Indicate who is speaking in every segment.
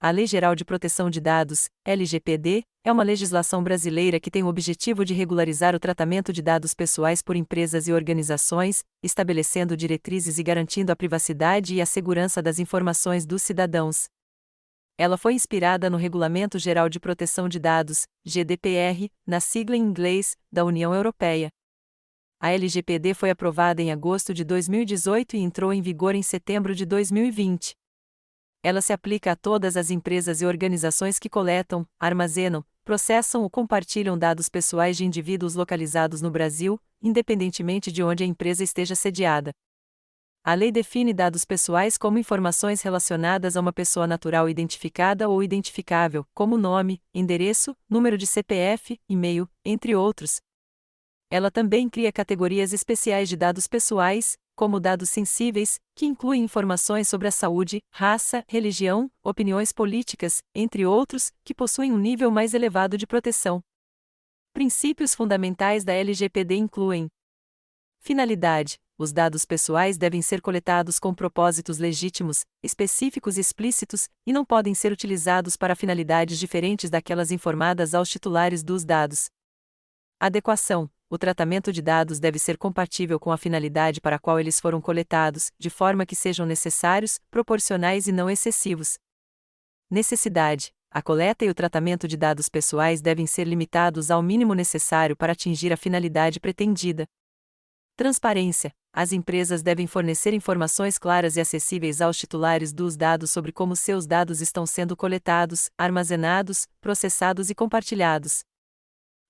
Speaker 1: A Lei Geral de Proteção de Dados, LGPD, é uma legislação brasileira que tem o objetivo de regularizar o tratamento de dados pessoais por empresas e organizações, estabelecendo diretrizes e garantindo a privacidade e a segurança das informações dos cidadãos. Ela foi inspirada no Regulamento Geral de Proteção de Dados, GDPR, na sigla em inglês, da União Europeia. A LGPD foi aprovada em agosto de 2018 e entrou em vigor em setembro de 2020. Ela se aplica a todas as empresas e organizações que coletam, armazenam, processam ou compartilham dados pessoais de indivíduos localizados no Brasil, independentemente de onde a empresa esteja sediada. A lei define dados pessoais como informações relacionadas a uma pessoa natural identificada ou identificável, como nome, endereço, número de CPF, e-mail, entre outros. Ela também cria categorias especiais de dados pessoais, como dados sensíveis, que incluem informações sobre a saúde, raça, religião, opiniões políticas, entre outros, que possuem um nível mais elevado de proteção. Princípios fundamentais da LGPD incluem: finalidade: os dados pessoais devem ser coletados com propósitos legítimos, específicos e explícitos, e não podem ser utilizados para finalidades diferentes daquelas informadas aos titulares dos dados. Adequação: o tratamento de dados deve ser compatível com a finalidade para a qual eles foram coletados, de forma que sejam necessários, proporcionais e não excessivos. Necessidade: a coleta e o tratamento de dados pessoais devem ser limitados ao mínimo necessário para atingir a finalidade pretendida. Transparência: as empresas devem fornecer informações claras e acessíveis aos titulares dos dados sobre como seus dados estão sendo coletados, armazenados, processados e compartilhados.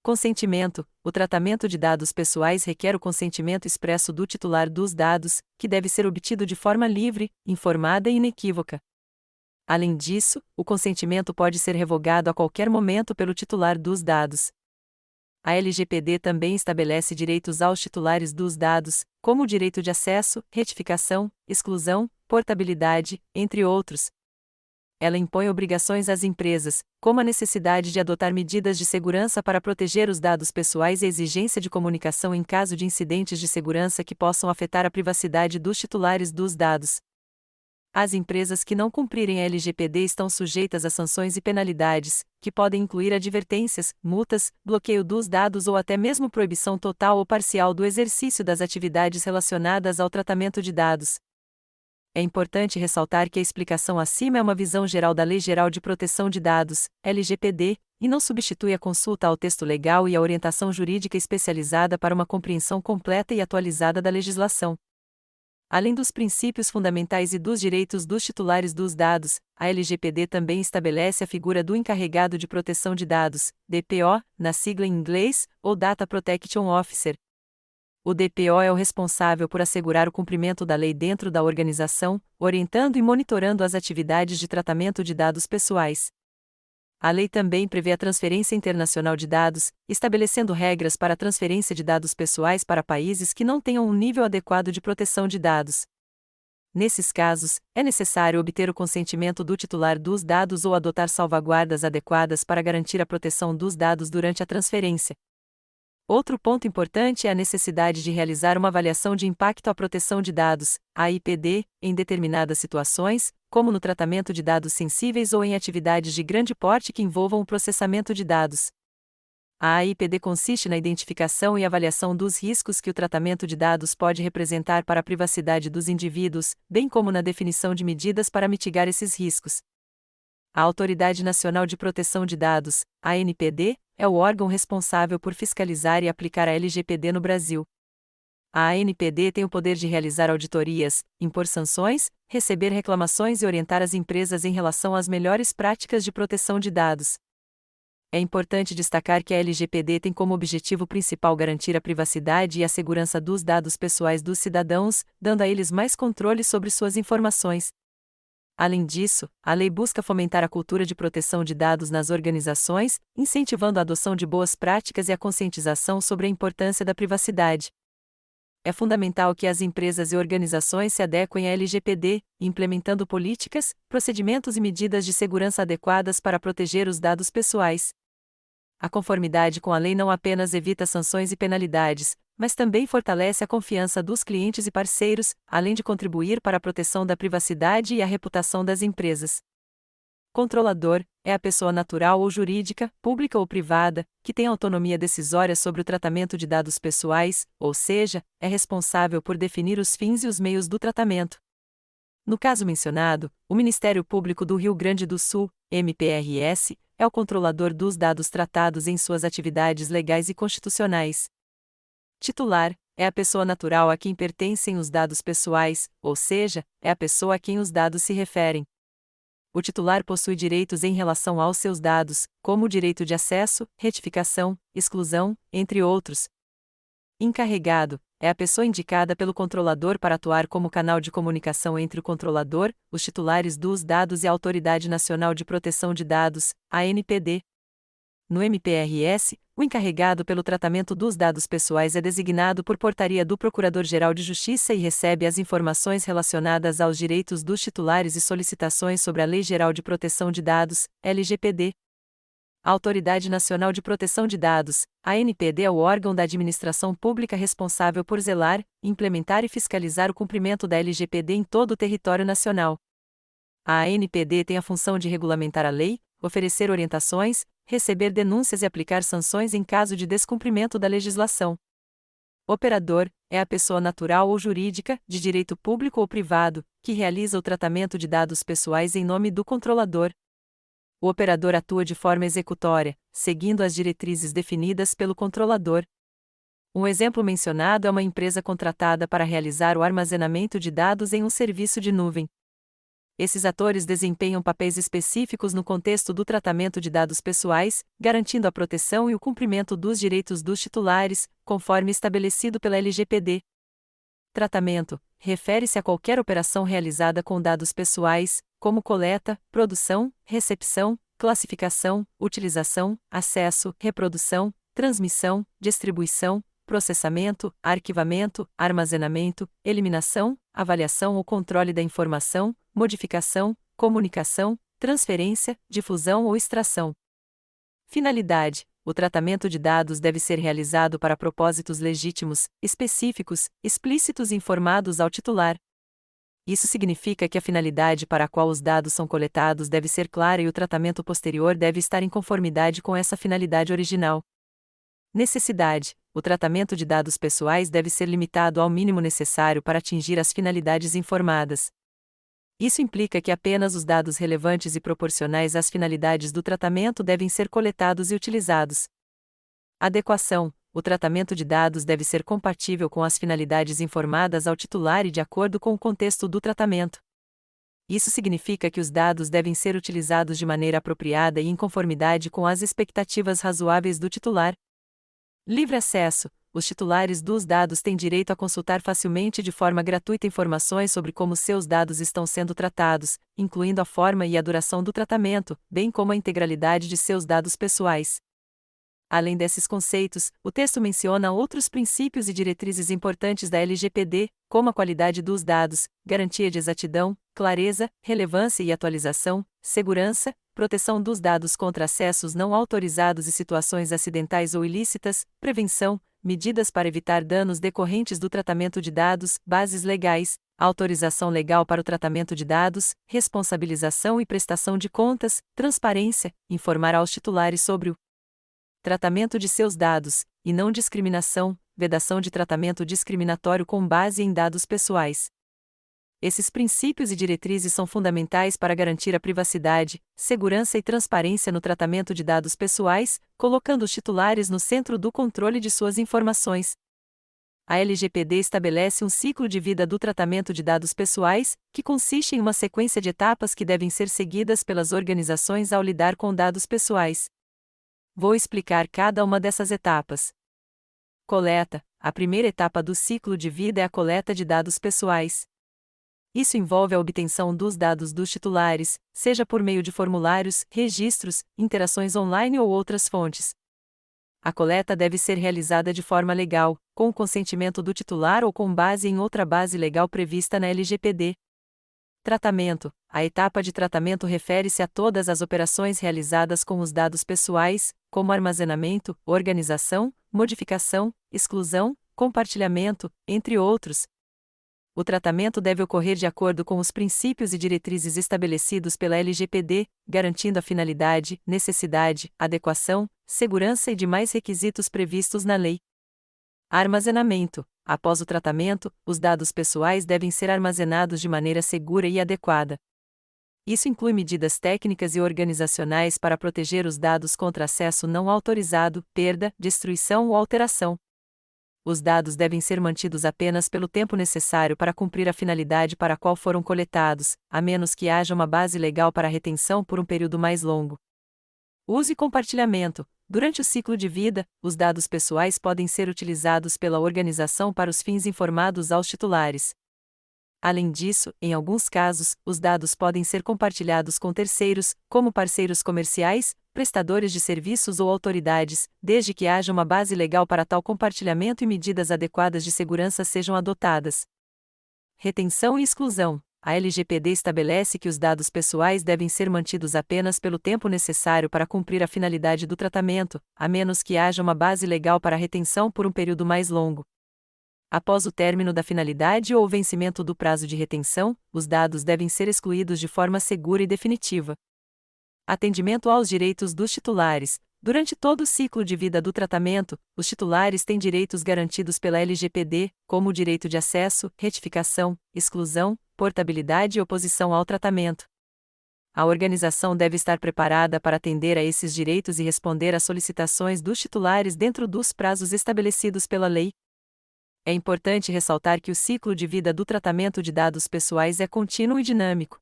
Speaker 1: Consentimento: o tratamento de dados pessoais requer o consentimento expresso do titular dos dados, que deve ser obtido de forma livre, informada e inequívoca. Além disso, o consentimento pode ser revogado a qualquer momento pelo titular dos dados. A LGPD também estabelece direitos aos titulares dos dados, como o direito de acesso, retificação, exclusão, portabilidade, entre outros. Ela impõe obrigações às empresas, como a necessidade de adotar medidas de segurança para proteger os dados pessoais e a exigência de comunicação em caso de incidentes de segurança que possam afetar a privacidade dos titulares dos dados. As empresas que não cumprirem a LGPD estão sujeitas a sanções e penalidades, que podem incluir advertências, multas, bloqueio dos dados ou até mesmo proibição total ou parcial do exercício das atividades relacionadas ao tratamento de dados. É importante ressaltar que a explicação acima é uma visão geral da Lei Geral de Proteção de Dados, LGPD, e não substitui a consulta ao texto legal e a orientação jurídica especializada para uma compreensão completa e atualizada da legislação. Além dos princípios fundamentais e dos direitos dos titulares dos dados, a LGPD também estabelece a figura do encarregado de proteção de dados, DPO, na sigla em inglês, ou Data Protection Officer. O DPO é o responsável por assegurar o cumprimento da lei dentro da organização, orientando e monitorando as atividades de tratamento de dados pessoais. A lei também prevê a transferência internacional de dados, estabelecendo regras para a transferência de dados pessoais para países que não tenham um nível adequado de proteção de dados. Nesses casos, é necessário obter o consentimento do titular dos dados ou adotar salvaguardas adequadas para garantir a proteção dos dados durante a transferência. Outro ponto importante é a necessidade de realizar uma avaliação de impacto à proteção de dados, AIPD, em determinadas situações, como no tratamento de dados sensíveis ou em atividades de grande porte que envolvam o processamento de dados. A AIPD consiste na identificação e avaliação dos riscos que o tratamento de dados pode representar para a privacidade dos indivíduos, bem como na definição de medidas para mitigar esses riscos. A Autoridade Nacional de Proteção de Dados, ANPD, é o órgão responsável por fiscalizar e aplicar a LGPD no Brasil. A ANPD tem o poder de realizar auditorias, impor sanções, receber reclamações e orientar as empresas em relação às melhores práticas de proteção de dados. É importante destacar que a LGPD tem como objetivo principal garantir a privacidade e a segurança dos dados pessoais dos cidadãos, dando a eles mais controle sobre suas informações. Além disso, a lei busca fomentar a cultura de proteção de dados nas organizações, incentivando a adoção de boas práticas e a conscientização sobre a importância da privacidade. É fundamental que as empresas e organizações se adequem à LGPD, implementando políticas, procedimentos e medidas de segurança adequadas para proteger os dados pessoais. A conformidade com a lei não apenas evita sanções e penalidades, mas também fortalece a confiança dos clientes e parceiros, além de contribuir para a proteção da privacidade e a reputação das empresas. Controlador é a pessoa natural ou jurídica, pública ou privada, que tem autonomia decisória sobre o tratamento de dados pessoais, ou seja, é responsável por definir os fins e os meios do tratamento. No caso mencionado, o Ministério Público do Rio Grande do Sul, MPRS, é o controlador dos dados tratados em suas atividades legais e constitucionais. Titular é a pessoa natural a quem pertencem os dados pessoais, ou seja, é a pessoa a quem os dados se referem. O titular possui direitos em relação aos seus dados, como o direito de acesso, retificação, exclusão, entre outros. Encarregado é a pessoa indicada pelo controlador para atuar como canal de comunicação entre o controlador, os titulares dos dados e a Autoridade Nacional de Proteção de Dados, ANPD. No MPRS, o encarregado pelo tratamento dos dados pessoais é designado por portaria do Procurador-Geral de Justiça e recebe as informações relacionadas aos direitos dos titulares e solicitações sobre a Lei Geral de Proteção de Dados, LGPD. A Autoridade Nacional de Proteção de Dados, ANPD, é o órgão da administração pública responsável por zelar, implementar e fiscalizar o cumprimento da LGPD em todo o território nacional. A ANPD tem a função de regulamentar a lei, oferecer orientações, receber denúncias e aplicar sanções em caso de descumprimento da legislação. Operador é a pessoa natural ou jurídica, de direito público ou privado, que realiza o tratamento de dados pessoais em nome do controlador. O operador atua de forma executória, seguindo as diretrizes definidas pelo controlador. Um exemplo mencionado é uma empresa contratada para realizar o armazenamento de dados em um serviço de nuvem. Esses atores desempenham papéis específicos no contexto do tratamento de dados pessoais, garantindo a proteção e o cumprimento dos direitos dos titulares, conforme estabelecido pela LGPD. Tratamento refere-se a qualquer operação realizada com dados pessoais, como coleta, produção, recepção, classificação, utilização, acesso, reprodução, transmissão, distribuição, processamento, arquivamento, armazenamento, eliminação, avaliação ou controle da informação, modificação, comunicação, transferência, difusão ou extração. Finalidade: o tratamento de dados deve ser realizado para propósitos legítimos, específicos, explícitos e informados ao titular. Isso significa que a finalidade para a qual os dados são coletados deve ser clara e o tratamento posterior deve estar em conformidade com essa finalidade original. Necessidade: o tratamento de dados pessoais deve ser limitado ao mínimo necessário para atingir as finalidades informadas. Isso implica que apenas os dados relevantes e proporcionais às finalidades do tratamento devem ser coletados e utilizados. Adequação: o tratamento de dados deve ser compatível com as finalidades informadas ao titular e de acordo com o contexto do tratamento. Isso significa que os dados devem ser utilizados de maneira apropriada e em conformidade com as expectativas razoáveis do titular. Livre acesso: os titulares dos dados têm direito a consultar facilmente e de forma gratuita informações sobre como seus dados estão sendo tratados, incluindo a forma e a duração do tratamento, bem como a integralidade de seus dados pessoais. Além desses conceitos, o texto menciona outros princípios e diretrizes importantes da LGPD, como a qualidade dos dados, garantia de exatidão, clareza, relevância e atualização, segurança, proteção dos dados contra acessos não autorizados e situações acidentais ou ilícitas, prevenção, medidas para evitar danos decorrentes do tratamento de dados, bases legais, autorização legal para o tratamento de dados, responsabilização e prestação de contas, transparência, informar aos titulares sobre o tratamento de seus dados, e não discriminação, vedação de tratamento discriminatório com base em dados pessoais. Esses princípios e diretrizes são fundamentais para garantir a privacidade, segurança e transparência no tratamento de dados pessoais, colocando os titulares no centro do controle de suas informações. A LGPD estabelece um ciclo de vida do tratamento de dados pessoais, que consiste em uma sequência de etapas que devem ser seguidas pelas organizações ao lidar com dados pessoais. Vou explicar cada uma dessas etapas. Coleta: a primeira etapa do ciclo de vida é a coleta de dados pessoais. Isso envolve a obtenção dos dados dos titulares, seja por meio de formulários, registros, interações online ou outras fontes. A coleta deve ser realizada de forma legal, com o consentimento do titular ou com base em outra base legal prevista na LGPD. Tratamento: a etapa de tratamento refere-se a todas as operações realizadas com os dados pessoais, como armazenamento, organização, modificação, exclusão, compartilhamento, entre outros. O tratamento deve ocorrer de acordo com os princípios e diretrizes estabelecidos pela LGPD, garantindo a finalidade, necessidade, adequação, segurança e demais requisitos previstos na lei. Armazenamento. Após o tratamento, os dados pessoais devem ser armazenados de maneira segura e adequada. Isso inclui medidas técnicas e organizacionais para proteger os dados contra acesso não autorizado, perda, destruição ou alteração. Os dados devem ser mantidos apenas pelo tempo necessário para cumprir a finalidade para a qual foram coletados, a menos que haja uma base legal para a retenção por um período mais longo. Uso e compartilhamento. Durante o ciclo de vida, os dados pessoais podem ser utilizados pela organização para os fins informados aos titulares. Além disso, em alguns casos, os dados podem ser compartilhados com terceiros, como parceiros comerciais, prestadores de serviços ou autoridades, desde que haja uma base legal para tal compartilhamento e medidas adequadas de segurança sejam adotadas. Retenção e exclusão. A LGPD estabelece que os dados pessoais devem ser mantidos apenas pelo tempo necessário para cumprir a finalidade do tratamento, a menos que haja uma base legal para a retenção por um período mais longo. Após o término da finalidade ou o vencimento do prazo de retenção, os dados devem ser excluídos de forma segura e definitiva. Atendimento aos direitos dos titulares. Durante todo o ciclo de vida do tratamento, os titulares têm direitos garantidos pela LGPD, como o direito de acesso, retificação, exclusão, portabilidade e oposição ao tratamento. A organização deve estar preparada para atender a esses direitos e responder às solicitações dos titulares dentro dos prazos estabelecidos pela lei. É importante ressaltar que o ciclo de vida do tratamento de dados pessoais é contínuo e dinâmico.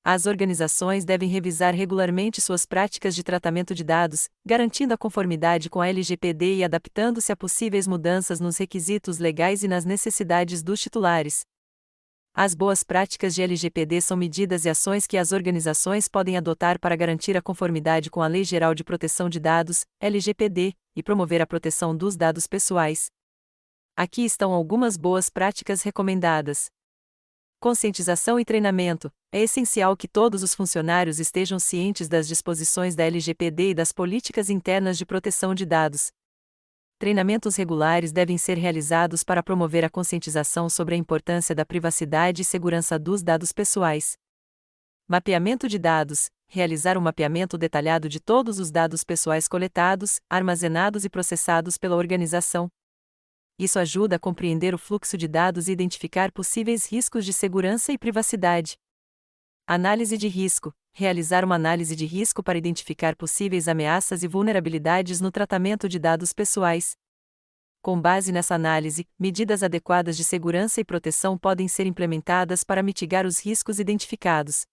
Speaker 1: As organizações devem revisar regularmente suas práticas de tratamento de dados, garantindo a conformidade com a LGPD e adaptando-se a possíveis mudanças nos requisitos legais e nas necessidades dos titulares. As boas práticas de LGPD são medidas e ações que as organizações podem adotar para garantir a conformidade com a Lei Geral de Proteção de Dados, LGPD, e promover a proteção dos dados pessoais. Aqui estão algumas boas práticas recomendadas. Conscientização e treinamento. É essencial que todos os funcionários estejam cientes das disposições da LGPD e das políticas internas de proteção de dados. Treinamentos regulares devem ser realizados para promover a conscientização sobre a importância da privacidade e segurança dos dados pessoais. Mapeamento de dados. Realizar um mapeamento detalhado de todos os dados pessoais coletados, armazenados e processados pela organização. Isso ajuda a compreender o fluxo de dados e identificar possíveis riscos de segurança e privacidade. Análise de risco. Realizar uma análise de risco para identificar possíveis ameaças e vulnerabilidades no tratamento de dados pessoais. Com base nessa análise, medidas adequadas de segurança e proteção podem ser implementadas para mitigar os riscos identificados.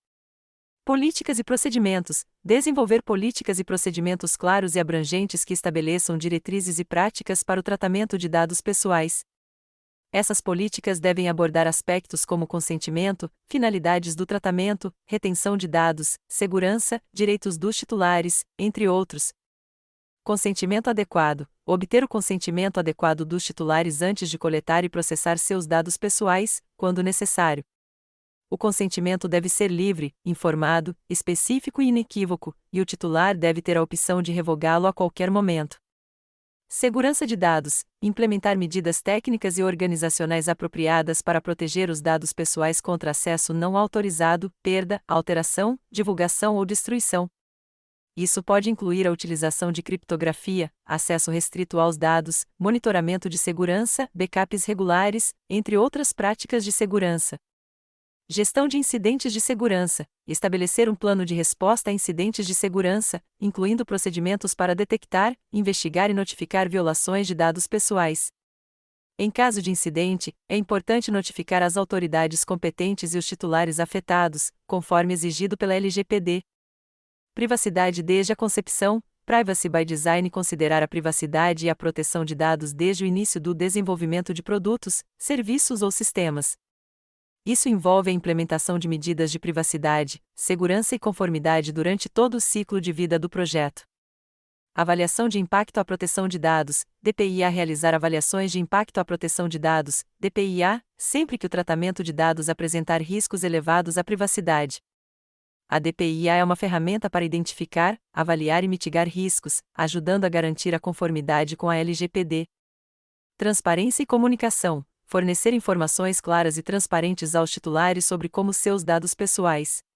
Speaker 1: Políticas e procedimentos. Desenvolver políticas e procedimentos claros e abrangentes que estabeleçam diretrizes e práticas para o tratamento de dados pessoais. Essas políticas devem abordar aspectos como consentimento, finalidades do tratamento, retenção de dados, segurança, direitos dos titulares, entre outros. Consentimento adequado. Obter o consentimento adequado dos titulares antes de coletar e processar seus dados pessoais, quando necessário. O consentimento deve ser livre, informado, específico e inequívoco, e o titular deve ter a opção de revogá-lo a qualquer momento. Segurança de dados. Implementar medidas técnicas e organizacionais apropriadas para proteger os dados pessoais contra acesso não autorizado, perda, alteração, divulgação ou destruição. Isso pode incluir a utilização de criptografia, acesso restrito aos dados, monitoramento de segurança, backups regulares, entre outras práticas de segurança. Gestão de incidentes de segurança. Estabelecer um plano de resposta a incidentes de segurança, incluindo procedimentos para detectar, investigar e notificar violações de dados pessoais. Em caso de incidente, é importante notificar as autoridades competentes e os titulares afetados, conforme exigido pela LGPD. Privacidade desde a concepção. Privacy by Design. Considerar a privacidade e a proteção de dados desde o início do desenvolvimento de produtos, serviços ou sistemas. Isso envolve a implementação de medidas de privacidade, segurança e conformidade durante todo o ciclo de vida do projeto. Avaliação de impacto à proteção de dados, DPIA. Realizar avaliações de impacto à proteção de dados, DPIA, sempre que o tratamento de dados apresentar riscos elevados à privacidade. A DPIA é uma ferramenta para identificar, avaliar e mitigar riscos, ajudando a garantir a conformidade com a LGPD. Transparência e comunicação. fornecer informações claras e transparentes aos titulares sobre como seus dados pessoais